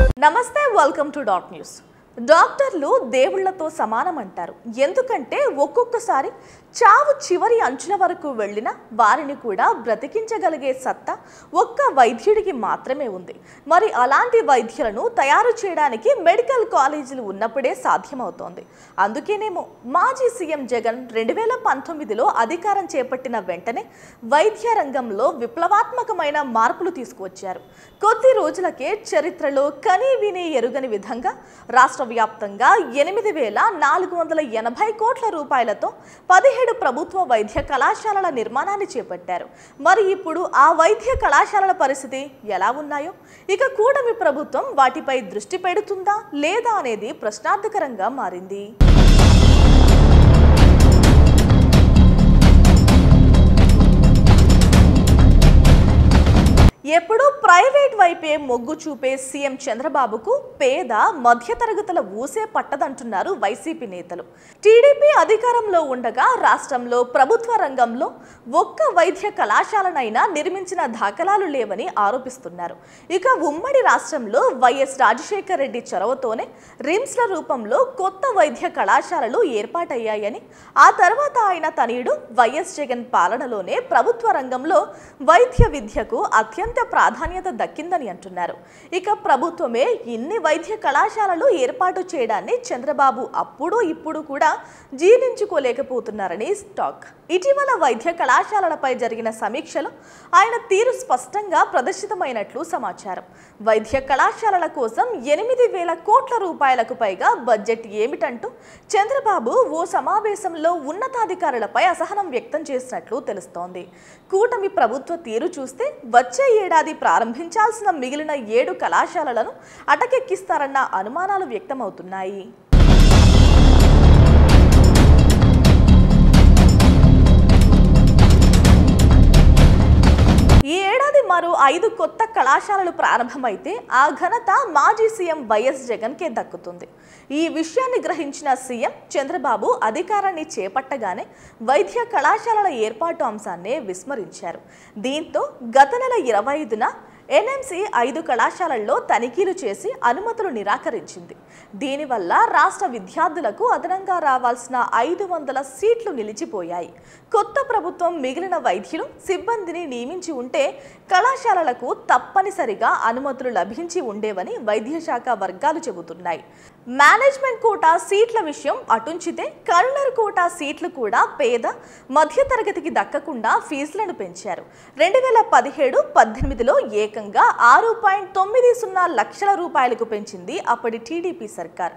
నమస్తే, welcome to dot news. డాక్టర్లు దేవుళ్లతో సమానం అంటారు. ఎందుకంటే ఒక్కొక్కసారి చావు చివరి అంచుల వరకు వెళ్ళిన వారిని కూడా బ్రతికించగలిగే సత్తా ఒక్క వైద్యుడికి మాత్రమే ఉంది. మరి అలాంటి వైద్యులను తయారు చేయడానికి మెడికల్ కాలేజీలు ఉన్నప్పుడే సాధ్యమవుతోంది. అందుకేనేమో మాజీ సీఎం జగన్ 2019లో అధికారం చేపట్టిన వెంటనే వైద్య రంగంలో విప్లవాత్మకమైన మార్పులు తీసుకువచ్చారు. కొద్ది రోజులకే చరిత్రలో కనీ విని ఎరుగని విధంగా రాష్ట్ర వ్యాప్తంగా 8,480 కోట్ల రూపాయలతో 17 ప్రభుత్వ వైద్య కళాశాలల నిర్మాణాన్ని చేపట్టారు. మరి ఇప్పుడు ఆ వైద్య కళాశాలల పరిస్థితి ఎలా ఉన్నాయో, ఇక కూటమి ప్రభుత్వం వాటిపై దృష్టి పెడుతుందా లేదా అనేది ప్రశ్నార్థకరంగా మారింది. ఎప్పుడూ ప్రైవేట్ వైపే మొగ్గు చూపే సీఎం చంద్రబాబుకు పేద మధ్యతరగతుల ఊసే పట్టదంటున్నారు వైసీపీ నేతలు. టీడీపీ అధికారంలో ఉండగా రాష్ట్రంలో ప్రభుత్వ రంగంలో ఒక్క వైద్య కళాశాలనైనా నిర్మించిన దాఖలాలు లేవని ఆరోపిస్తున్నారు. ఇక ఉమ్మడి రాష్ట్రంలో వైఎస్ రాజశేఖర రెడ్డి చొరవతోనే రిమ్స్ల రూపంలో కొత్త వైద్య కళాశాలలు ఏర్పాటయ్యాయని, ఆ తర్వాత ఆయన తనయుడు వైఎస్ జగన్ పాలనలోనే ప్రభుత్వ రంగంలో వైద్య విద్యకు అత్యంత ప్రాధాన్యత దక్కిందని అంటున్నారు. ఇక ప్రభుత్వమే ఇన్ని వైద్య కళాశాలలు ఏర్పాటు చేయడాన్ని చంద్రబాబు అప్పుడు ఇప్పుడు కూడా జీర్ణించుకోలేకపోతున్నారని టాక్. ఇటీవల వైద్య కళాశాలలపై జరిగిన సమీక్షలో ఆయన తీరు స్పష్టంగా ప్రదర్శితమైనట్లు సమాచారం. వైద్య కళాశాలల కోసం 8,000 కోట్ల రూపాయలకు పైగా బడ్జెట్ ఏమిటంటూ చంద్రబాబు ఓ సమావేశంలో ఉన్నతాధికారులపై అసహనం వ్యక్తం చేసినట్లు తెలుస్తోంది. కూటమి ప్రభుత్వ తీరు చూస్తే వచ్చే ఏడాది ప్రారంభించాల్సిన మిగిలిన 7 కళాశాలలను అటకెక్కిస్తారన్న అనుమానాలు వ్యక్తమవుతున్నాయి. ఈ ఏడాది మరో 5 కొత్త కళాశాలలు ప్రారంభమైతే ఆ ఘనత మాజీ సీఎం వైఎస్ జగన్కే దక్కుతుంది. ఈ విషయాన్ని గ్రహించిన సీఎం చంద్రబాబు అధికారాన్ని చేపట్టగానే వైద్య కళాశాలల ఏర్పాటు అంశాన్ని విస్మరించారు. దీంతో గత నెల 25న ఎన్ఎంసీ 5 కళాశాలల్లో తనిఖీలు చేసి అనుమతులు నిరాకరించింది. దీనివల్ల రాష్ట్ర విద్యార్థులకు అదనంగా రావాల్సిన 500 సీట్లు నిలిచిపోయాయి. కొత్త ప్రభుత్వం మిగిలిన వైద్యులు సిబ్బందిని నియమించి ఉంటే కళాశాలలకు తప్పనిసరిగా అనుమతులు లభించి ఉండేవని వైద్య శాఖ వర్గాలు చెబుతున్నాయి. మేనేజ్మెంట్ కోటా సీట్ల విషయం అటుంచితే కల్నర్ కోటా సీట్లు కూడా పేద మధ్యతరగతికి దక్కకుండా ఫీజులను పెంచారు. 2017-18లో ఏకంగా 6.90 లక్షల రూపాయలకు పెంచింది అప్పటి టీడీపీ సర్కార్.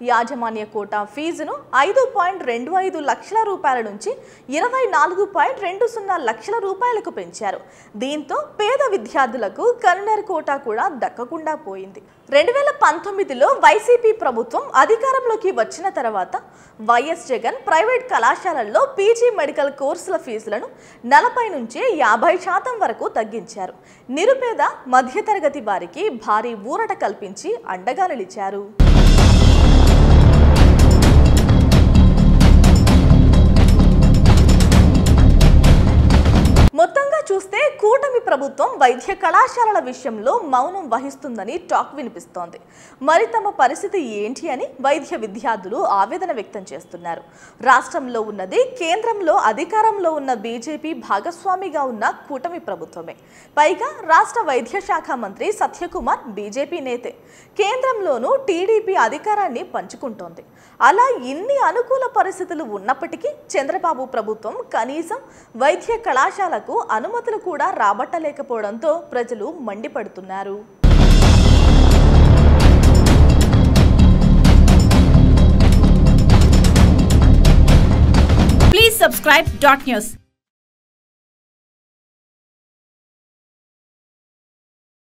యాజమాన్య కోటా ఫీజును 5.25 లక్షల రూపాయల నుంచి 24.20 లక్షల రూపాయలకు పెంచారు. దీంతో పేద విద్యార్థులకు కల్నర్ కోటా కూడా దక్కకుండా పోయింది. 2019లో వైసీపీ ప్రభుత్వం అధికారంలోకి వచ్చిన తర్వాత వైఎస్ జగన్ ప్రైవేట్ కళాశాలల్లో పీజీ మెడికల్ కోర్సుల ఫీజులను 40 నుంచి 50% వరకు తగ్గించారు. నిరుపేద మధ్యతరగతి వారికి భారీ ఊరట కల్పించి అండగా నిలిచారు. మొత్తంగా చూస్తే కూటమి ప్రభుత్వం వైద్య కళాశాలల విషయంలో మౌనం వహిస్తుందని టాక్ వినిపిస్తోంది. మరి తమ పరిస్థితి ఏంటి అని వైద్య విద్యార్థులు ఆవేదన వ్యక్తం చేస్తున్నారు. రాష్ట్రంలో ఉన్నది కేంద్రంలో అధికారంలో ఉన్న బీజేపీ భాగస్వామిగా ఉన్న కూటమి ప్రభుత్వమే. పైగా రాష్ట్ర వైద్య శాఖ మంత్రి సత్యకుమార్ బీజేపీ నేతే. కేంద్రంలోనూ టీడీపీ అధికారాన్ని పంచుకుంటోంది. అలా ఇన్ని అనుకూల పరిస్థితులు ఉన్నప్పటికీ చంద్రబాబు ప్రభుత్వం కనీసం వైద్య కళాశాలకు అనుమతులు కూడా రాబట్టలేకపోవడంతో ప్రజలు మండిపడుతున్నారు. Please subscribe Dot News.